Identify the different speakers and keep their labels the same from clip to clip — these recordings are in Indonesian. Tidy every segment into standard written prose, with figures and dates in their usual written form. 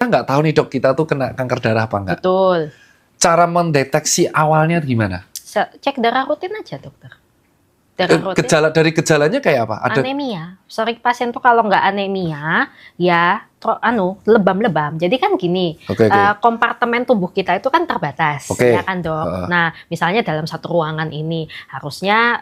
Speaker 1: kita nggak tahu nih dok, kita tuh kena kanker darah apa enggak.
Speaker 2: Betul.
Speaker 1: Cara mendeteksi awalnya gimana?
Speaker 2: Cek darah rutin aja dokter. Darah rutin.
Speaker 1: Dari gejalanya kayak apa? Ada
Speaker 2: Anemia. Sering pasien tuh kalau nggak anemia, ya lebam-lebam. Jadi kan gini, kompartemen tubuh kita itu kan terbatas, ya kan dok. Nah, misalnya dalam satu ruangan ini harusnya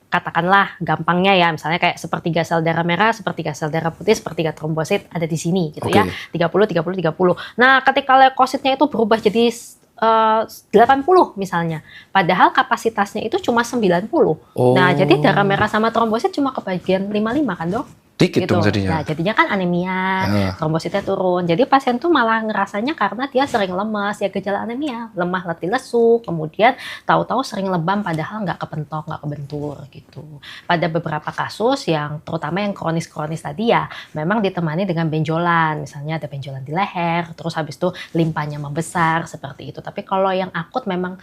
Speaker 2: katakanlah gampangnya ya, misalnya kayak sepertiga sel darah merah, sepertiga sel darah putih, sepertiga trombosit ada di sini gitu ya. 30, 30, 30. Nah, ketika leukositnya itu berubah jadi 80 misalnya. Padahal kapasitasnya itu cuma 90. Nah, jadi darah merah sama trombosit cuma kebagian 55 kan, Dok?
Speaker 1: Dikit
Speaker 2: gitu.
Speaker 1: dong jadinya.
Speaker 2: Nah, jadinya kan anemia, trombositnya turun. Jadi pasien tuh malah ngerasanya karena dia sering lemas, ya gejala anemia, lemah letih lesu, kemudian tahu-tahu sering lebam padahal nggak kepentok, nggak kebentur gitu. Pada beberapa kasus yang terutama yang kronis-kronis tadi ya, memang ditemani dengan benjolan, misalnya ada benjolan di leher, terus habis itu limpanya membesar seperti itu. Tapi kalau yang akut memang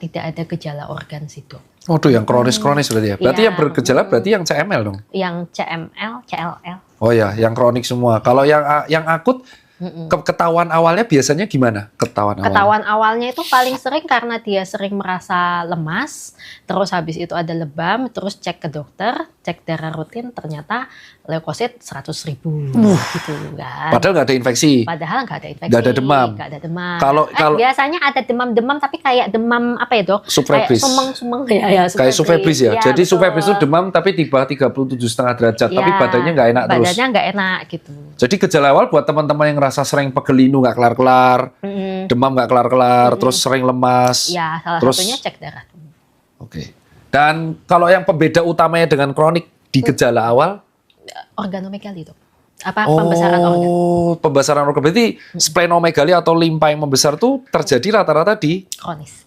Speaker 2: tidak ada gejala organ situ.
Speaker 1: Oh tuh yang kronis-kronis berarti ya. Berarti yang bergejala berarti yang CML dong.
Speaker 2: Yang CML, CLL.
Speaker 1: Oh ya, yang kronik semua. Kalau yang akut ketahuan awalnya biasanya gimana?
Speaker 2: Ketahuan awalnya itu paling sering karena dia sering merasa lemas, terus habis itu ada lebam, terus cek ke dokter, cek darah rutin, ternyata leukosit 100.000 gitu kan.
Speaker 1: Padahal nggak ada infeksi.
Speaker 2: Padahal nggak ada infeksi.
Speaker 1: Nggak ada demam.
Speaker 2: Nggak ada demam.
Speaker 1: Kalau
Speaker 2: biasanya ada demam-demam tapi kayak demam apa ya dok?
Speaker 1: Subfebris.
Speaker 2: Kayak sumeng-sumeng ya.
Speaker 1: Kayak subfebris ya. Jadi
Speaker 2: betul.
Speaker 1: subfebris itu demam tapi tiba 37,5 derajat, tapi badannya nggak enak terus.
Speaker 2: Badannya nggak enak gitu.
Speaker 1: Jadi gejala awal buat teman-teman yang ngerasa sering pegel linu nggak kelar-kelar, demam nggak kelar-kelar, terus sering lemas.
Speaker 2: Ya, salah satunya cek darah.
Speaker 1: Oke. Dan kalau yang pembeda utamanya dengan kronik di gejala awal?
Speaker 2: Organomegali dok. Pembesaran organ.
Speaker 1: Pembesaran organ. Berarti splenomegali atau limpa yang membesar tuh terjadi rata-rata di
Speaker 2: kronis.